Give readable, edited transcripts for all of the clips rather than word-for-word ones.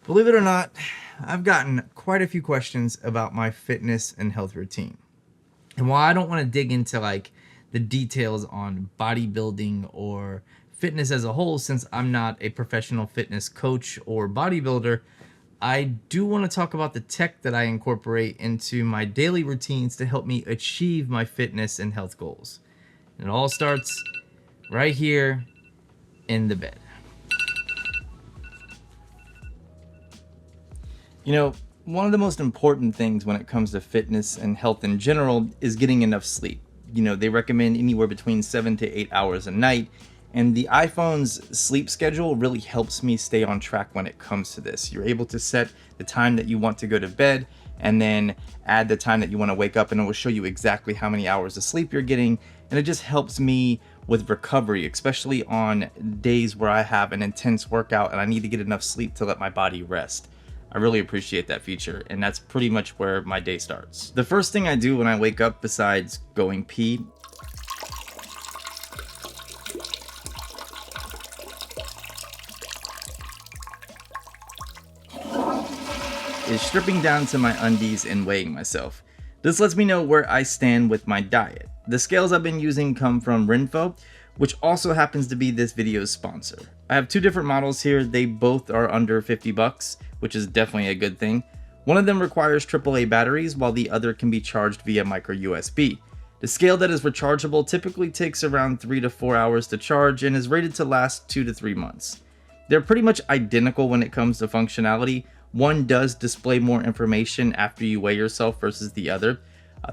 Believe it or not, I've gotten quite a few questions about my fitness and health routine. And while I don't want to dig into like the details on bodybuilding or fitness as a whole, since I'm not a professional fitness coach or bodybuilder, I do want to talk about the tech that I incorporate into my daily routines to help me achieve my fitness and health goals. And it all starts right here in the bed. You know, one of the most important things when it comes to fitness and health in general is getting enough sleep. You know, they recommend anywhere between 7 to 8 hours a night, and the iPhone's sleep schedule really helps me stay on track when it comes to this. You're able to set the time that you want to go to bed and then add the time that you want to wake up, and it will show you exactly how many hours of sleep you're getting. And it just helps me with recovery, especially on days where I have an intense workout and I need to get enough sleep to let my body rest. I really appreciate that feature, and that's pretty much where my day starts. The first thing I do when I wake up, besides going pee, is stripping down to my undies and weighing myself. This lets me know where I stand with my diet. The scales I've been using come from Renpho, which also happens to be this video's sponsor. I have two different models here. They both are under 50 bucks, which is definitely a good thing. One of them requires AAA batteries, while the other can be charged via micro USB. The scale that is rechargeable typically takes around 3 to 4 hours to charge and is rated to last 2 to 3 months. They're pretty much identical when it comes to functionality. One does display more information after you weigh yourself versus the other.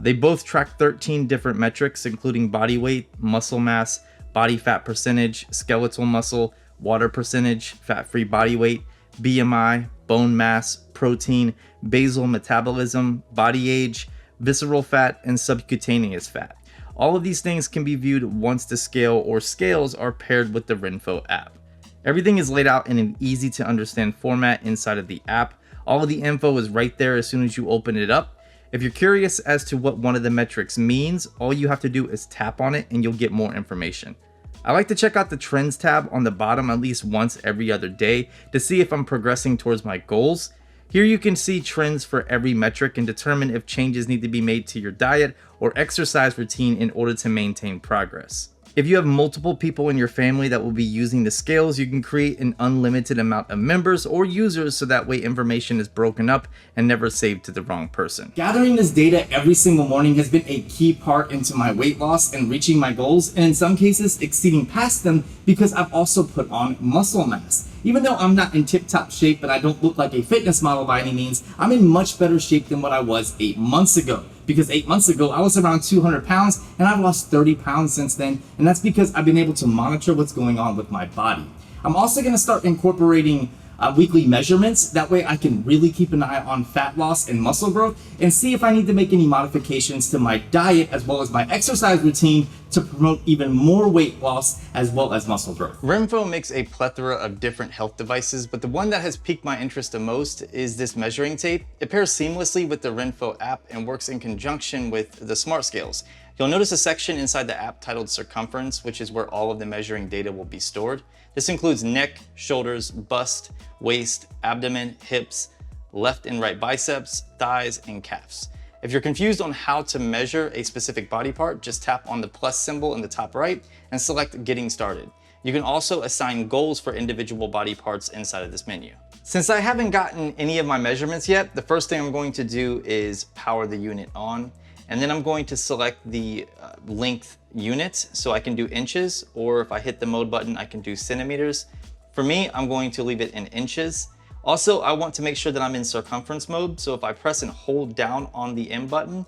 They both track 13 different metrics, including body weight, muscle mass, body fat percentage, skeletal muscle, water percentage, fat-free body weight, BMI, bone mass, protein, basal metabolism, body age, visceral fat, and subcutaneous fat. All of these things can be viewed once the scale or scales are paired with the Renpho app. Everything is laid out in an easy to understand format inside of the app. All of the info is right there as soon as you open it up. If you're curious as to what one of the metrics means, all you have to do is tap on it and you'll get more information. I like to check out the trends tab on the bottom at least once every other day to see if I'm progressing towards my goals. Here you can see trends for every metric and determine if changes need to be made to your diet or exercise routine in order to maintain progress. If you have multiple people in your family that will be using the scales, you can create an unlimited amount of members or users so that way information is broken up and never saved to the wrong person. Gathering this data every single morning has been a key part into my weight loss and reaching my goals, and in some cases exceeding past them, because I've also put on muscle mass. Even though I'm not in tip-top shape and I don't look like a fitness model by any means, I'm in much better shape than what I was 8 months ago. Because 8 months ago, I was around 200 pounds and I've lost 30 pounds since then. And that's because I've been able to monitor what's going on with my body. I'm also gonna start incorporating weekly measurements. That way I can really keep an eye on fat loss and muscle growth and see if I need to make any modifications to my diet as well as my exercise routine to promote even more weight loss as well as muscle growth. Renpho makes a plethora of different health devices, but the one that has piqued my interest the most is this measuring tape. It pairs seamlessly with the Renpho app and works in conjunction with the smart scales. You'll notice a section inside the app titled Circumference, which is where all of the measuring data will be stored. This includes neck, shoulders, bust, waist, abdomen, hips, left and right biceps, thighs, and calves. If you're confused on how to measure a specific body part, just tap on the plus symbol in the top right and select Getting Started. You can also assign goals for individual body parts inside of this menu. Since I haven't gotten any of my measurements yet, the first thing I'm going to do is power the unit on. And then I'm going to select the length units, so I can do inches, or if I hit the mode button, I can do centimeters. For me, I'm going to leave it in inches. Also, I want to make sure that I'm in circumference mode. So if I press and hold down on the M button,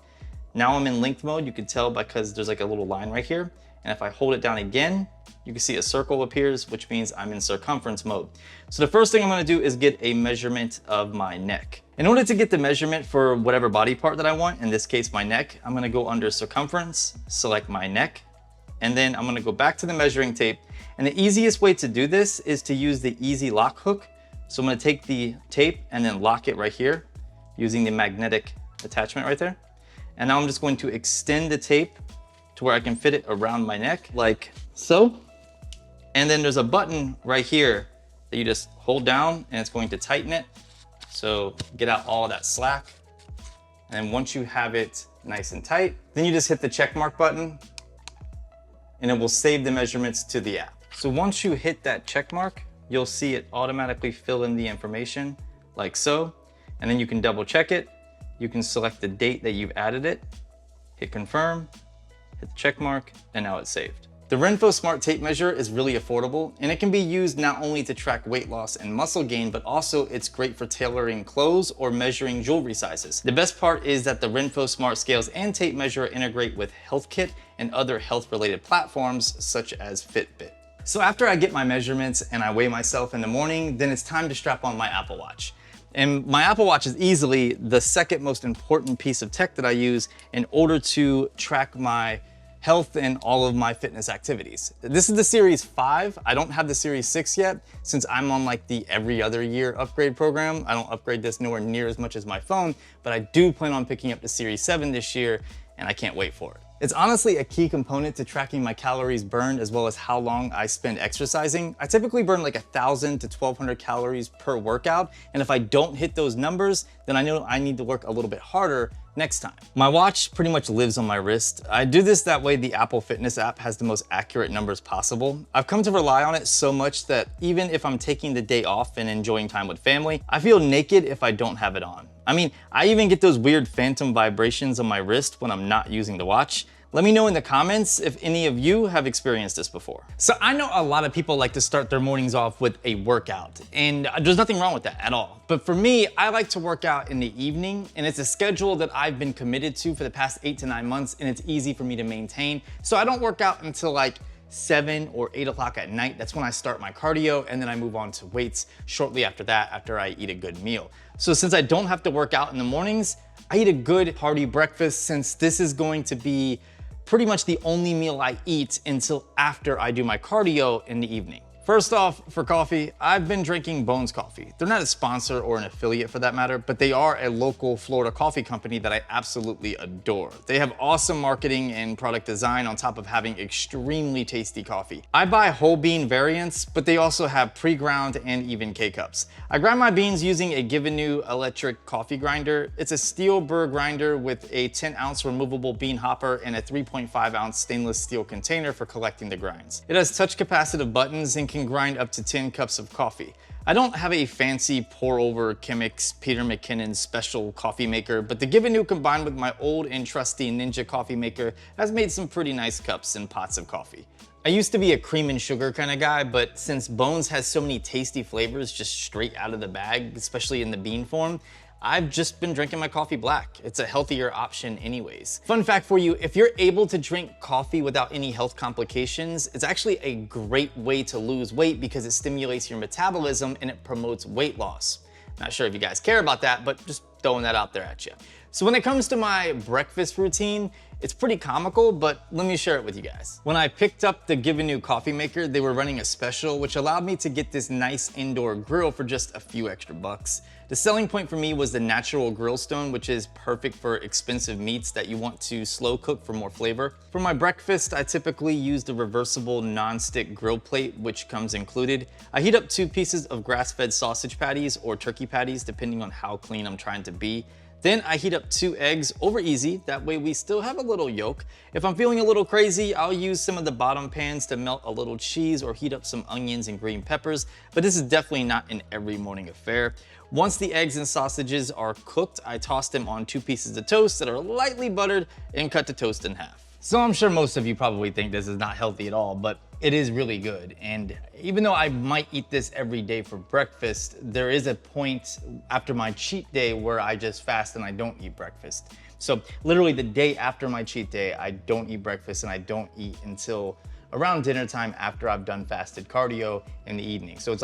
now I'm in length mode. You can tell because there's like a little line right here. And if I hold it down again, you can see a circle appears, which means I'm in circumference mode. So the first thing I'm gonna do is get a measurement of my neck. In order to get the measurement for whatever body part that I want, in this case, my neck, I'm gonna go under circumference, select my neck, and then I'm gonna go back to the measuring tape. And the easiest way to do this is to use the easy lock hook. So I'm gonna take the tape and then lock it right here using the magnetic attachment right there. And now I'm just going to extend the tape to where I can fit it around my neck like so. And then there's a button right here that you just hold down and it's going to tighten it. So get out all of that slack. And once you have it nice and tight, then you just hit the check mark button and it will save the measurements to the app. So once you hit that check mark, you'll see it automatically fill in the information like so. And then you can double check it. You can select the date that you've added it, hit confirm, hit the check mark, and now it's saved. The Renpho Smart Tape Measure is really affordable, and it can be used not only to track weight loss and muscle gain, but also it's great for tailoring clothes or measuring jewelry sizes. The best part is that the Renpho Smart Scales and Tape Measure integrate with HealthKit and other health-related platforms such as Fitbit. So after I get my measurements and I weigh myself in the morning, then it's time to strap on my Apple Watch. And my Apple Watch is easily the second most important piece of tech that I use in order to track my health and all of my fitness activities. This is the Series 5. I don't have the Series 6 yet since I'm on like the every other year upgrade program. I don't upgrade this nowhere near as much as my phone, but I do plan on picking up the Series 7 this year and I can't wait for it. It's honestly a key component to tracking my calories burned as well as how long I spend exercising. I typically burn like 1,000 to 1,200 calories per workout, and if I don't hit those numbers, then I know I need to work a little bit harder next time. My watch pretty much lives on my wrist. I do this that way the Apple Fitness app has the most accurate numbers possible. I've come to rely on it so much that even if I'm taking the day off and enjoying time with family, I feel naked if I don't have it on. I mean, I even get those weird phantom vibrations on my wrist when I'm not using the watch. Let me know in the comments if any of you have experienced this before. So I know a lot of people like to start their mornings off with a workout, and there's nothing wrong with that at all. But for me, I like to work out in the evening, and it's a schedule that I've been committed to for the past 8 to 9 months, and it's easy for me to maintain. So I don't work out until like 7 or 8 o'clock at night. That's when I start my cardio, and then I move on to weights shortly after that, after I eat a good meal. So since I don't have to work out in the mornings, I eat a good hearty breakfast, since this is going to be pretty much the only meal I eat until after I do my cardio in the evening. First off, for coffee, I've been drinking Bones Coffee. They're not a sponsor or an affiliate for that matter, but they are a local Florida coffee company that I absolutely adore. They have awesome marketing and product design on top of having extremely tasty coffee. I buy whole bean variants, but they also have pre-ground and even K-cups. I grind my beans using a Givenu electric coffee grinder. It's a steel burr grinder with a 10-ounce removable bean hopper and a 3.5-ounce stainless steel container for collecting the grinds. It has touch capacitive buttons and can grind up to 10 cups of coffee. I don't have a fancy pour over Chemex Peter McKinnon special coffee maker, but the Givenu combined with my old and trusty Ninja coffee maker has made some pretty nice cups and pots of coffee. I used to be a cream and sugar kind of guy, but since Bones has so many tasty flavors just straight out of the bag, especially in the bean form, I've just been drinking my coffee black. It's a healthier option anyways. Fun fact for you, if you're able to drink coffee without any health complications, it's actually a great way to lose weight because it stimulates your metabolism and it promotes weight loss. Not sure if you guys care about that, but just throwing that out there at you. So when it comes to my breakfast routine, it's pretty comical, but let me share it with you guys. When I picked up the Givenu coffee maker, they were running a special, which allowed me to get this nice indoor grill for just a few extra bucks. The selling point for me was the natural grill stone, which is perfect for expensive meats that you want to slow cook for more flavor. For my breakfast, I typically use the reversible non-stick grill plate, which comes included. I heat up 2 pieces of grass-fed sausage patties or turkey patties, depending on how clean I'm trying to be. Then I heat up 2 eggs over easy, that way we still have a little yolk. If I'm feeling a little crazy, I'll use some of the bottom pans to melt a little cheese or heat up some onions and green peppers, but this is definitely not an every morning affair. Once the eggs and sausages are cooked, I toss them on 2 pieces of toast that are lightly buttered and cut the toast in half. So I'm sure most of you probably think this is not healthy at all, but it is really good. And even though I might eat this every day for breakfast, there is a point after my cheat day where I just fast and I don't eat breakfast. So literally the day after my cheat day, I don't eat breakfast and I don't eat until around dinner time after I've done fasted cardio in the evening. So it's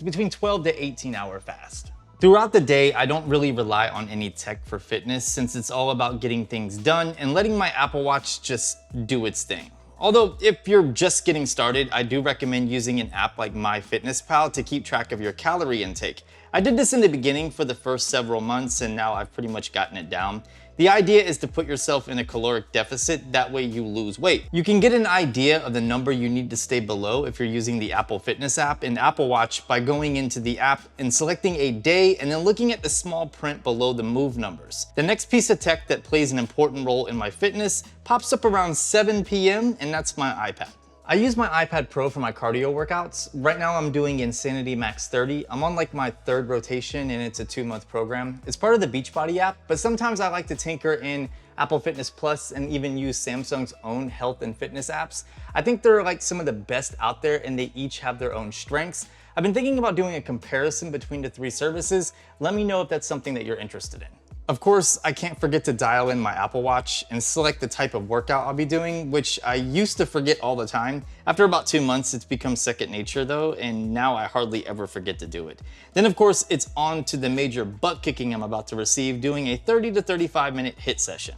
between 12 to 18 hour fast. Throughout the day, I don't really rely on any tech for fitness since it's all about getting things done and letting my Apple Watch just do its thing. Although if you're just getting started, I do recommend using an app like MyFitnessPal to keep track of your calorie intake. I did this in the beginning for the first several months and now I've pretty much gotten it down. The idea is to put yourself in a caloric deficit, that way you lose weight. You can get an idea of the number you need to stay below if you're using the Apple Fitness app and Apple Watch by going into the app and selecting a day and then looking at the small print below the move numbers. The next piece of tech that plays an important role in my fitness pops up around 7 p.m. and that's my iPad. I use my iPad Pro for my cardio workouts. Right now I'm doing Insanity Max 30. I'm on like my 3rd rotation and it's a 2-month program. It's part of the Beachbody app, but sometimes I like to tinker in Apple Fitness Plus and even use Samsung's own health and fitness apps. I think they're like some of the best out there and they each have their own strengths. I've been thinking about doing a comparison between the 3 services. Let me know if that's something that you're interested in. Of course, I can't forget to dial in my Apple Watch and select the type of workout I'll be doing, which I used to forget all the time. After about 2 months, it's become second nature though, and now I hardly ever forget to do it. Then of course, it's on to the major butt kicking I'm about to receive, doing a 30 to 35 minute HIIT session.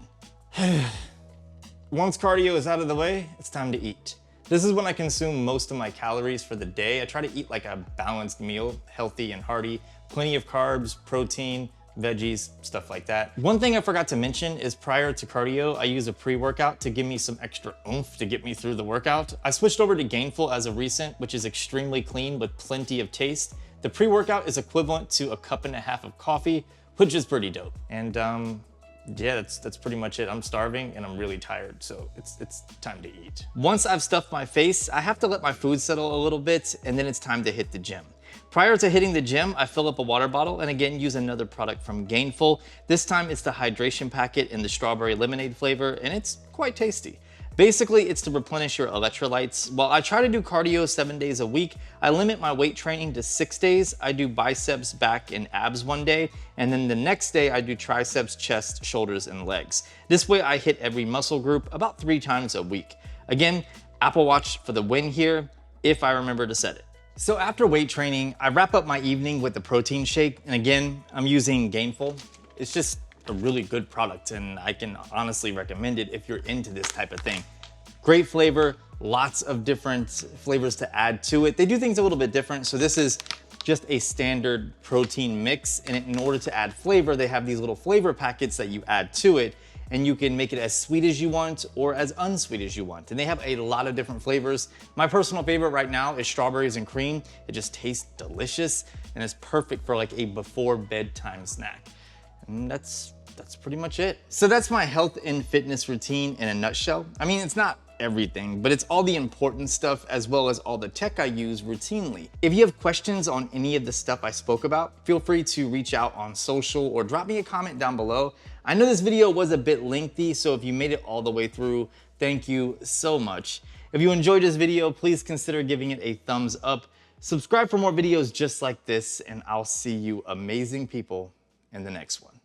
Once cardio is out of the way, it's time to eat. This is when I consume most of my calories for the day. I try to eat like a balanced meal, healthy and hearty, plenty of carbs, protein, veggies, stuff like that. One thing I forgot to mention is prior to cardio, I use a pre-workout to give me some extra oomph to get me through the workout. I switched over to Gainful as of recent, which is extremely clean with plenty of taste. The pre-workout is equivalent to a 1.5 cups of coffee, which is pretty dope. And yeah, that's pretty much it. I'm starving and I'm really tired, so it's time to eat. Once I've stuffed my face, I have to let my food settle a little bit and then it's time to hit the gym. Prior to hitting the gym, I fill up a water bottle and again use another product from Gainful. This time it's the hydration packet in the strawberry lemonade flavor and it's quite tasty. Basically, it's to replenish your electrolytes. While I try to do cardio 7 days a week, I limit my weight training to 6 days. I do biceps, back, and abs one day, and then the next day I do triceps, chest, shoulders, and legs. This way I hit every muscle group about 3 times a week. Again, Apple Watch for the win here, if I remember to set it. So after weight training, I wrap up my evening with a protein shake, and again, I'm using Gainful. It's just a really good product and I can honestly recommend it if you're into this type of thing. Great flavor, lots of different flavors to add to it. They do things a little bit different. So this is just a standard protein mix, and in order to add flavor, they have these little flavor packets that you add to it, and you can make it as sweet as you want or as unsweet as you want. And they have a lot of different flavors. My personal favorite right now is strawberries and cream. It just tastes delicious and it's perfect for like a before bedtime snack. And that's pretty much it. So that's my health and fitness routine in a nutshell. I mean, it's not everything, but it's all the important stuff as well as all the tech I use routinely. If you have questions on any of the stuff I spoke about, feel free to reach out on social or drop me a comment down below. I know this video was a bit lengthy, so if you made it all the way through, thank you so much. If you enjoyed this video, please consider giving it a thumbs up. Subscribe for more videos just like this, and I'll see you amazing people in the next one.